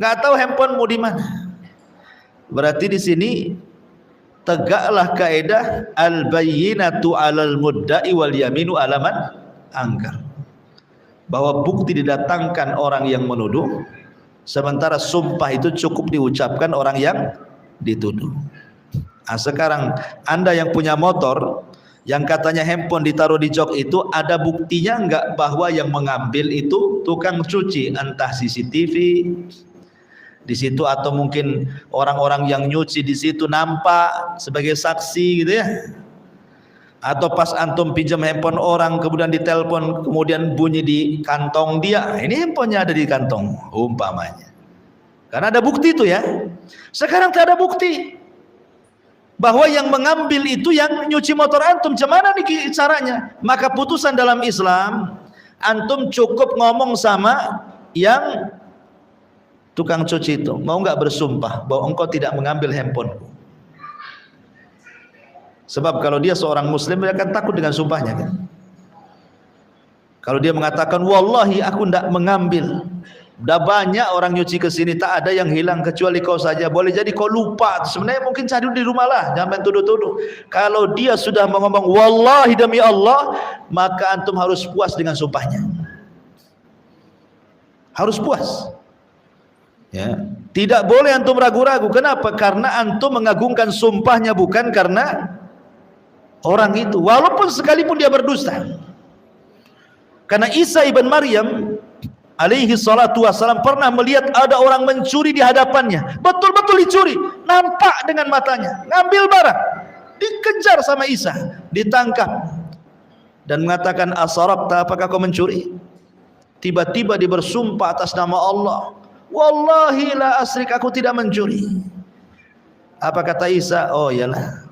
nggak tahu handphonemu di mana. Berarti di sini tegaklah kaidah al-bayyinatu 'alal mudda'i wal yaminu 'ala man angkar. Bahwa bukti didatangkan orang yang menuduh, sementara sumpah itu cukup diucapkan orang yang dituduh. Nah, sekarang Anda yang punya motor, yang katanya handphone ditaruh di jok itu, ada buktinya enggak bahwa yang mengambil itu tukang cuci, entah CCTV di situ atau mungkin orang-orang yang nyuci di situ nampak sebagai saksi gitu ya. Atau pas antum pinjam handphone orang kemudian ditelepon, kemudian bunyi di kantong dia, ini handphonenya ada di kantong umpamanya. Karena ada bukti itu ya. Sekarang tidak ada bukti bahwa yang mengambil itu yang nyuci motor antum. Gimana nih caranya? Maka putusan dalam Islam, antum cukup ngomong sama yang tukang cuci itu, mau nggak bersumpah bahwa engkau tidak mengambil handphoneku. Sebab kalau dia seorang muslim, dia akan takut dengan sumpahnya kan. Kalau dia mengatakan wallahi aku tidak mengambil, udah banyak orang nyuci ke sini, tak ada yang hilang kecuali kau saja. Boleh jadi kau lupa, sebenarnya mungkin cari di rumah lah, jangan tuduh-tuduh. Kalau dia sudah ngomong wallahi demi Allah, maka antum harus puas dengan sumpahnya, harus puas ya. Tidak boleh antum ragu-ragu. Kenapa? Karena antum mengagungkan sumpahnya, bukan karena orang itu, walaupun sekalipun dia berdusta. Karena Isa ibn Maryam alaihi salatu wassalam pernah melihat ada orang mencuri di hadapannya, betul-betul dicuri, nampak dengan matanya, ngambil barang, dikejar sama Isa, ditangkap dan mengatakan asarabta, apakah kau mencuri? Tiba-tiba dia bersumpah atas nama Allah, wallahi la asrik, aku tidak mencuri. Apa kata Isa? Oh iyalah,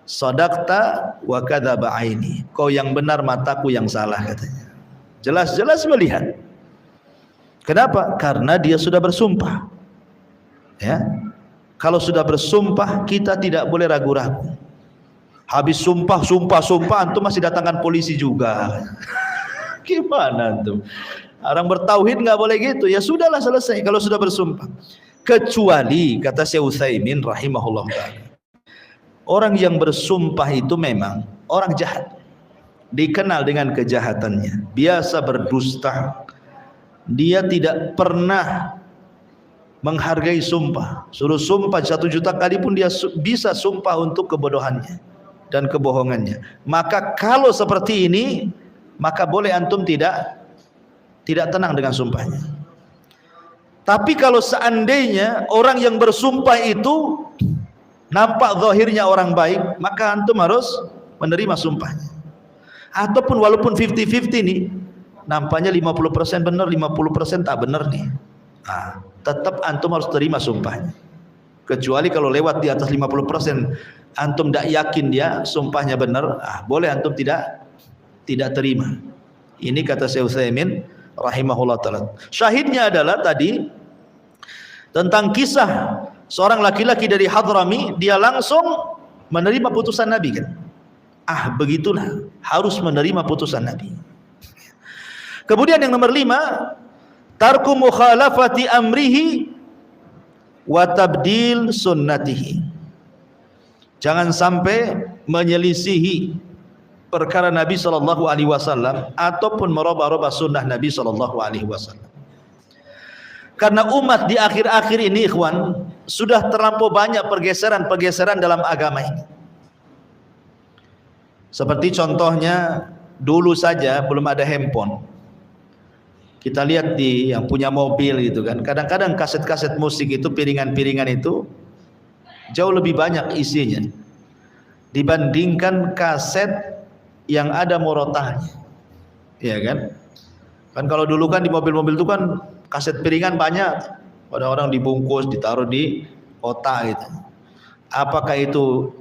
sadaqta wa kadzaba aini, kau yang benar, mataku yang salah, katanya. Jelas-jelas melihat. Kenapa? Karena dia sudah bersumpah ya. Kalau sudah bersumpah, kita tidak boleh ragu-ragu. Habis sumpah antum masih datangkan polisi juga. Gimana antum? Orang bertauhid nggak boleh gitu. Ya sudahlah, selesai kalau sudah bersumpah. Kecuali kata Syekh Utsaimin rahimahullah ta'ala, orang yang bersumpah itu memang orang jahat, dikenal dengan kejahatannya, biasa berdusta, dia tidak pernah menghargai sumpah. Suruh sumpah 1 juta kali pun dia bisa sumpah untuk kebodohannya dan kebohongannya. Maka kalau seperti ini, maka boleh antum tidak tenang dengan sumpahnya. Tapi kalau seandainya orang yang bersumpah itu nampak zahirnya orang baik, maka antum harus menerima sumpahnya. Ataupun walaupun 50-50 nih, nampaknya 50% benar, 50% tak benar nih, tetap antum harus terima sumpahnya. Kecuali kalau lewat di atas 50%, antum tidak yakin dia sumpahnya benar, boleh antum tidak terima. Ini kata Syekh Utsaimin rahimahullah ta'ala. Syahidnya adalah tadi tentang kisah seorang laki-laki dari Hadrami, dia langsung menerima putusan Nabi kan. begitulah, harus menerima putusan Nabi. Kemudian yang nomor 5, tarku mukhalafati amrihi wa tabdil sunnatihi. Jangan sampai menyelisihi perkara Nabi sallallahu alaihi wasallam ataupun merubah-rubah sunnah Nabi sallallahu alaihi wasallam. Karena umat di akhir-akhir ini, ikhwan, sudah terlampau banyak pergeseran-pergeseran dalam agama ini. Seperti contohnya, dulu saja belum ada handphone. Kita lihat di yang punya mobil gitu kan, kadang-kadang kaset-kaset musik itu, piringan-piringan itu jauh lebih banyak isinya dibandingkan kaset yang ada murotahnya, ya kan? Kan kalau dulu kan di mobil-mobil itu kan kaset piringan banyak, orang-orang dibungkus, ditaruh di otak gitu. Apakah itu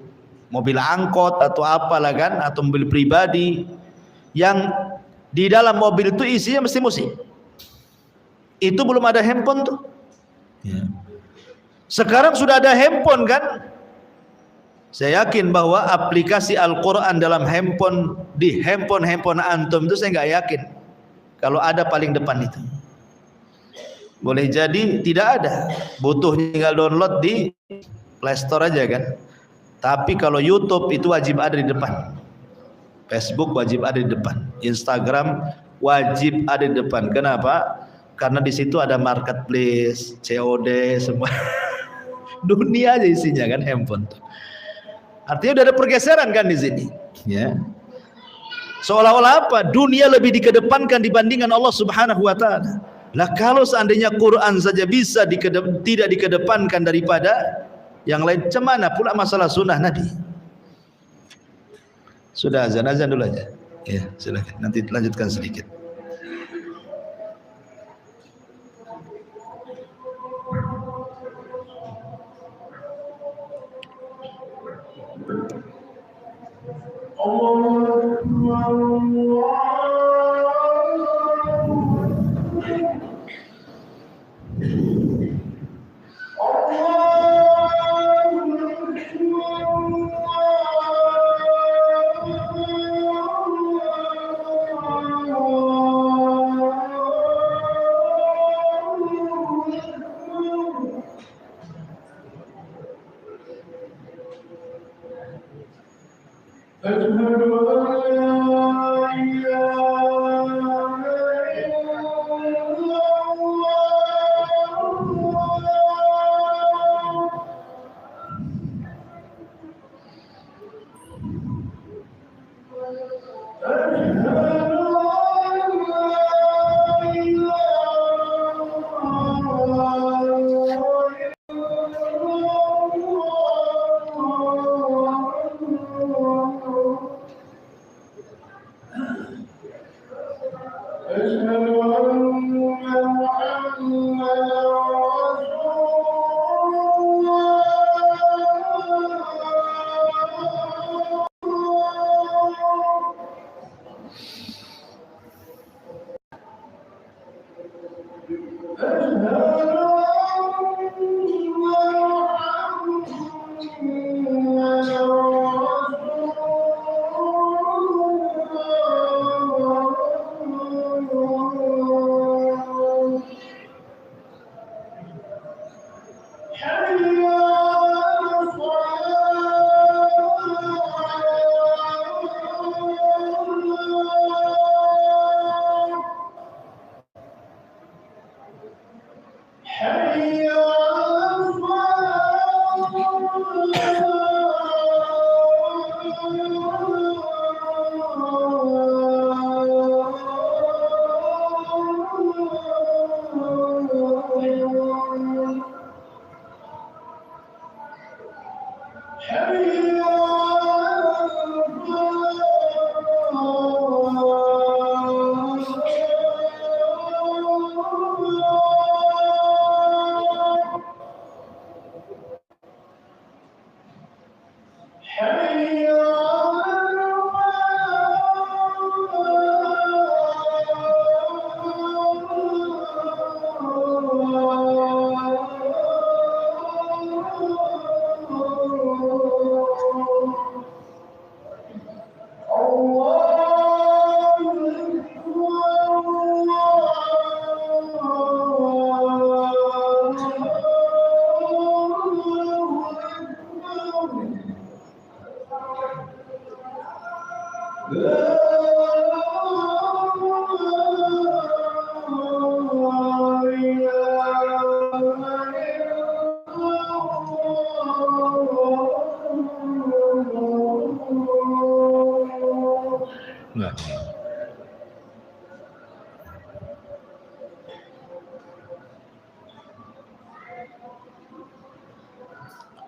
mobil angkot atau apalah kan, atau mobil pribadi yang di dalam mobil itu isinya mesti musik. Itu belum ada handphone tuh. Ya. Sekarang sudah ada handphone kan? Saya yakin bahwa aplikasi Al-Quran dalam handphone, di handphone antum itu saya nggak yakin kalau ada paling depan itu. Boleh jadi tidak ada, butuh tinggal download di Play Store aja kan. Tapi kalau YouTube itu wajib ada di depan, Facebook wajib ada di depan, Instagram wajib ada di depan. Kenapa? Karena di situ ada marketplace, COD, semua dunia aja isinya kan handphone. Artinya udah ada pergeseran kan di sini, ya. Seolah-olah apa? Dunia lebih dikedepankan dibandingkan Allah Subhanahu wa taala. Lah kalau seandainya Quran saja bisa tidak dikedepankan daripada yang lain, cemana pula masalah sunnah Nabi? Sudah azan dulu aja. Ya, silakan. Nanti lanjutkan sedikit.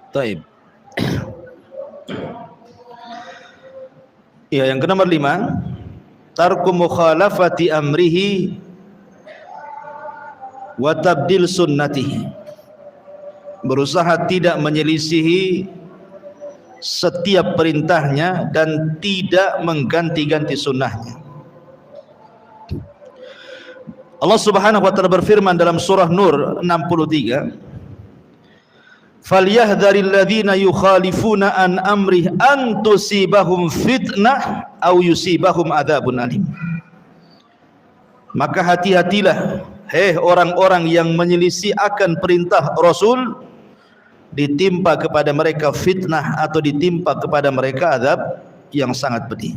Taib. Ya, yang ke nomor 5, tarku mukhalafati amrihi wa tabdil sunnatihi. Berusaha tidak menyelisihi setiap perintahnya dan tidak mengganti-ganti sunnahnya. Allah Subhanahu wa taala berfirman dalam surah Nur 63, "Falyahdharil ladzina yukhalifuna an amrih an tusibahum fitnah aw yusibahum adzabun alim." Maka hati-hatilah, hei orang-orang yang menyelisih akan perintah Rasul, ditimpa kepada mereka fitnah atau ditimpa kepada mereka azab yang sangat pedih.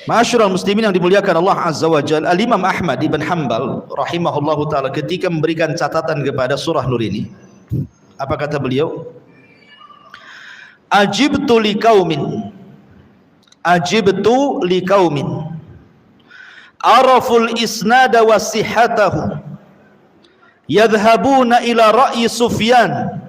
Ma'asyiral muslimin yang dimuliakan Allah Azza wa Jalla, Al-Imam Ahmad ibn Hanbal rahimahullahu taala ketika memberikan catatan kepada surah Nur ini, apa kata beliau? Ajibtu liqaumin araful isnada wa sihhatahu yadhhabuna ila ra'yi Sufyan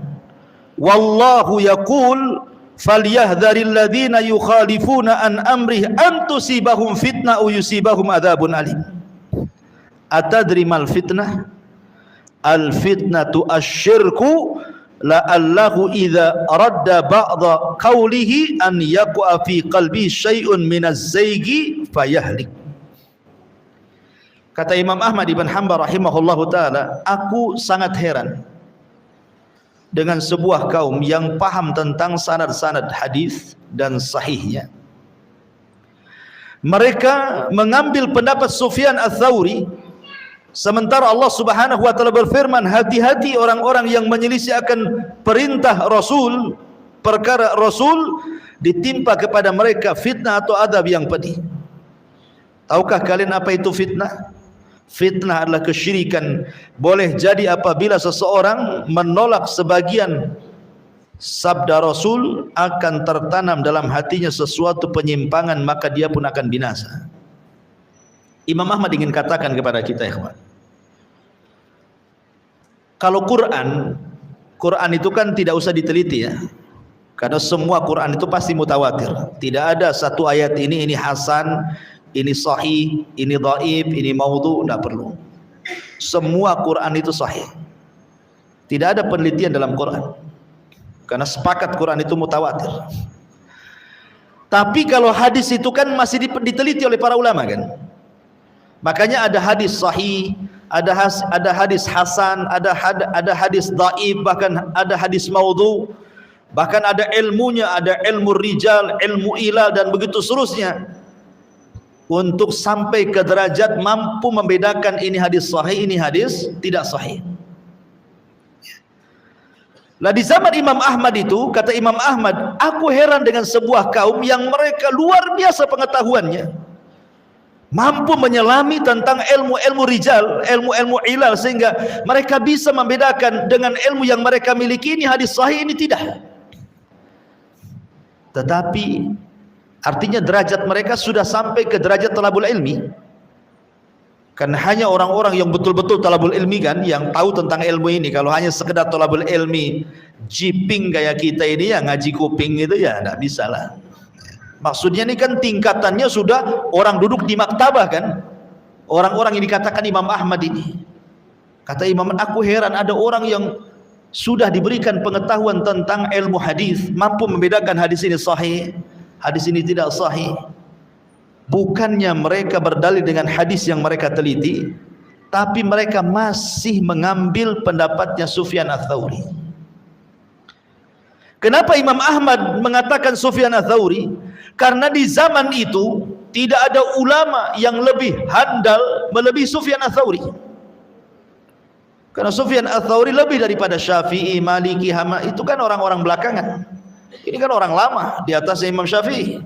wallahu yaqul falyahdharil ladzina yukhalifuna an amrih an tusibahum fitnah aw yusibahum adzabun alim. Atadri mal fitnah? Al fitnatu asyirku la'allahu idza radda ba'dha qawlihi an yaqa fi qalbi syai'un minaz zaigi fayahlik. Kata Imam Ahmad ibn Hanbal rahimahullahu taala, aku sangat heran dengan sebuah kaum yang paham tentang sanad-sanad hadis dan sahihnya. Mereka mengambil pendapat Sufyan Ats-Tsauri, sementara Allah Subhanahu wa taala berfirman, hati-hati orang-orang yang menyelisih akan perintah Rasul, perkara Rasul, ditimpa kepada mereka fitnah atau adab yang pedih. Tahukah kalian apa itu fitnah? Fitnah adalah kesyirikan. Boleh jadi apabila seseorang menolak sebagian sabda Rasul, akan tertanam dalam hatinya sesuatu penyimpangan, maka dia pun akan binasa. Imam Ahmad ingin katakan kepada kita, ikhwan, kalau Quran itu kan tidak usah diteliti ya, karena semua Quran itu pasti mutawatir. Tidak ada satu ayat ini hasan, ini sahih, ini dhaif, ini maudhu, tidak perlu. Semua Quran itu sahih. Tidak ada penelitian dalam Quran, karena sepakat Quran itu mutawatir. Tapi kalau hadis itu kan masih diteliti oleh para ulama kan. Makanya ada hadis sahih, ada hadis hasan, ada hadis dhaif, bahkan ada hadis maudhu, bahkan ada ilmunya, ada ilmu rijal, ilmu ilal, dan begitu seterusnya, untuk sampai ke derajat mampu membedakan ini hadis sahih, ini hadis tidak sahih. Lah di zaman Imam Ahmad itu, kata Imam Ahmad, aku heran dengan sebuah kaum yang mereka luar biasa pengetahuannya, mampu menyelami tentang ilmu-ilmu rijal, ilmu-ilmu ilal, sehingga mereka bisa membedakan dengan ilmu yang mereka miliki, ini hadis sahih, ini tidak. Tetapi artinya derajat mereka sudah sampai ke derajat talabul ilmi. Kan hanya orang-orang yang betul-betul talabul ilmi kan yang tahu tentang ilmu ini. Kalau hanya sekedar talabul ilmi jiping kayak kita ini ya, ngaji kuping itu ya tidak bisa lah. Maksudnya ini kan tingkatannya sudah orang duduk di maktabah kan, orang-orang yang dikatakan Imam Ahmad ini. Kata Imam, aku heran ada orang yang sudah diberikan pengetahuan tentang ilmu hadis, mampu membedakan hadis ini sahih, hadis ini tidak sahih. Bukannya mereka berdalil dengan hadis yang mereka teliti, tapi mereka masih mengambil pendapatnya Sufyan Ats-Tsauri. Kenapa Imam Ahmad mengatakan Sufyan Ats-Tsauri? Karena di zaman itu tidak ada ulama yang lebih handal melebihi Sufyan Ats-Tsauri. Karena Sufyan Ats-Tsauri lebih daripada Syafi'i, Maliki, Hama, itu kan orang-orang belakangan. Ini kan orang lama di atas Imam Syafi'i.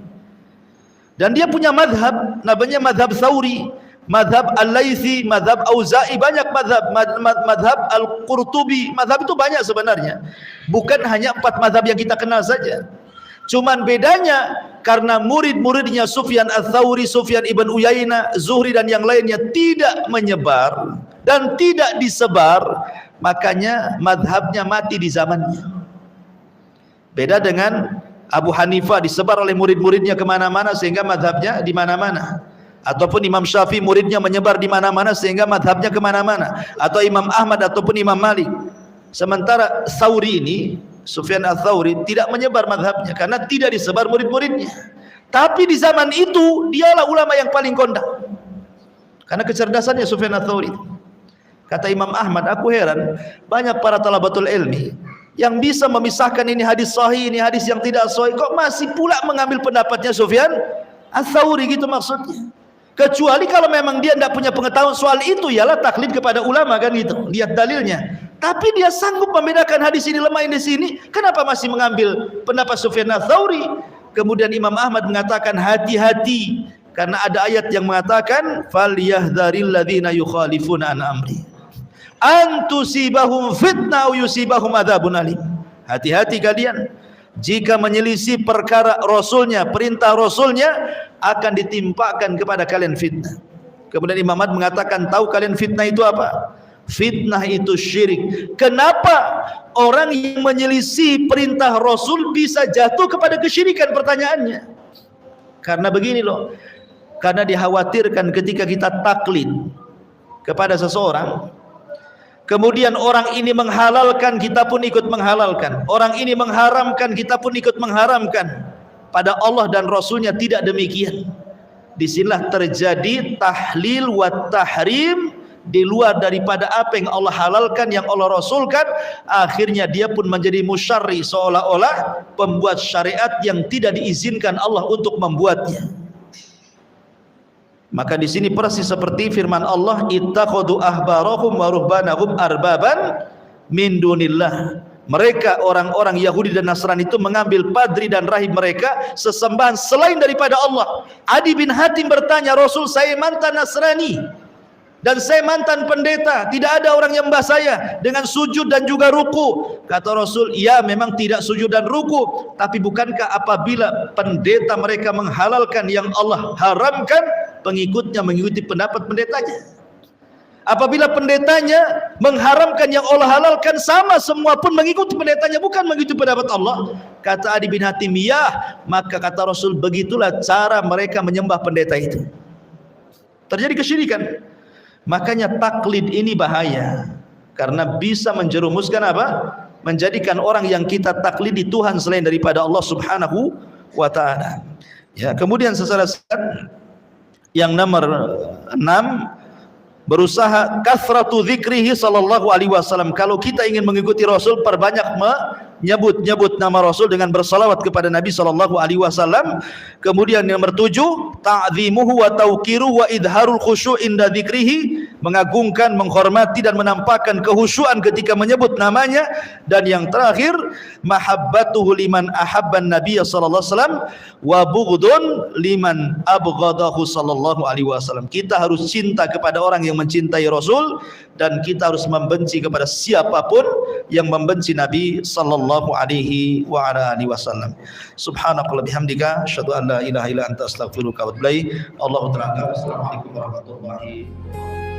Dan dia punya madhab, namanya madhab Tsauri, madhab Al-Laitsi, madhab Auza'i, banyak madhab, madhab Al-Qurtubi, madhab itu banyak sebenarnya. Bukan hanya 4 madhab yang kita kenal saja. Cuman bedanya karena murid-muridnya Sufyan Ats-Tsauri, Sufyan ibn Uyainah, Zuhri dan yang lainnya tidak menyebar dan tidak disebar, makanya madhabnya mati di zamannya. Beda dengan Abu Hanifah, disebar oleh murid-muridnya kemana-mana sehingga madhabnya di mana-mana. Ataupun Imam Syafi'i, muridnya menyebar di mana-mana sehingga madhabnya kemana-mana. Atau Imam Ahmad ataupun Imam Malik. Sementara Tsauri ini, Sufyan Ats-Tsauri, tidak menyebar madhabnya karena tidak disebar murid-muridnya. Tapi di zaman itu dialah ulama yang paling kondang karena kecerdasannya Sufyan Ats-Tsauri. Kata Imam Ahmad, aku heran banyak para talabatul ilmi yang bisa memisahkan ini hadis sahih, ini hadis yang tidak sahih, kok masih pula mengambil pendapatnya Sufyan Ats-Tsauri, gitu maksudnya. Kecuali kalau memang dia tidak punya pengetahuan soal itu, ialah taklid kepada ulama, kan gitu, lihat dalilnya. Tapi dia sanggup membedakan hadis ini lemah, ini sini, kenapa masih mengambil pendapat Sufyan Ats-Tsauri? Kemudian Imam Ahmad mengatakan hati-hati, karena ada ayat yang mengatakan falyahdharil ladzina yukhalifuna an amri an tusibahum fitnah aw yusibahum adzabun alim. Hati-hati kalian jika menyelisih perkara Rasulnya, perintah Rasulnya, akan ditimpakan kepada kalian fitnah. Kemudian Imam Ahmad mengatakan, tahu kalian fitnah itu apa? Fitnah itu syirik. Kenapa orang yang menyelisih perintah Rasul bisa jatuh kepada kesyirikan? Pertanyaannya karena begini loh, karena dikhawatirkan ketika kita taklid kepada seseorang, kemudian orang ini menghalalkan, kita pun ikut menghalalkan. Orang ini mengharamkan, kita pun ikut mengharamkan. Pada Allah dan Rasulnya tidak demikian. Disinilah terjadi tahlil wa tahrim di luar daripada apa yang Allah halalkan, yang Allah rasulkan. Akhirnya dia pun menjadi musyarri, seolah-olah pembuat syariat yang tidak diizinkan Allah untuk membuatnya. Maka di sini persis seperti firman Allah, ittakhadhu ahbarahum wa ruhbanahum arbaban min dunillah. Mereka orang-orang Yahudi dan Nasrani itu mengambil padri dan rahib mereka sesembahan selain daripada Allah. Adi bin Hatim bertanya, Rasul, saya mantan Nasrani dan saya mantan pendeta, tidak ada orang yang mbah saya dengan sujud dan juga ruku. Kata Rasul, ya memang tidak sujud dan ruku, tapi bukankah apabila pendeta mereka menghalalkan yang Allah haramkan, pengikutnya mengikuti pendapat pendetanya? Apabila pendetanya mengharamkan yang Allah halalkan, sama semua pun mengikuti pendetanya, bukan mengikuti pendapat Allah. Kata Adi bin Hatim, ya, maka kata Rasul, begitulah cara mereka menyembah pendeta itu. Terjadi kesyirikan. Makanya taklid ini bahaya, karena bisa menjerumuskan apa? Menjadikan orang yang kita taklidi Tuhan selain daripada Allah Subhanahu wa ta'ala. Ya, kemudian sesaat yang nomor 6, berusaha kathratu dzikrihi sallallahu alaihi wasallam. Kalau kita ingin mengikuti Rasul, perbanyak menyebut nama Rasul dengan bersalawat kepada Nabi sallallahu alaihi wasallam. Kemudian yang nomor 7, ta'zimuhu wa tauqiruhu wa idharul khusyu' inda dzikrihi, mengagungkan, menghormati dan menampakkan kehusyuan ketika menyebut namanya. Dan yang terakhir, mahabbatuhu liman ahabban Nabiy sallallahu alaihi wasallam wa bughdun liman abghadahu sallallahu alaihi wasallam. Kita harus cinta kepada orang yang mencintai Rasul, dan kita harus membenci kepada siapapun yang membenci Nabi sallallahu alaihi wa ala alihi wasallam. Subhanakallahumma bihamdika asyhadu an la ilaha illa anta astaghfiruka wa atubu ilaik. Allahu ta'ala. Assalamualaikum warahmatullahi wabarakatuh.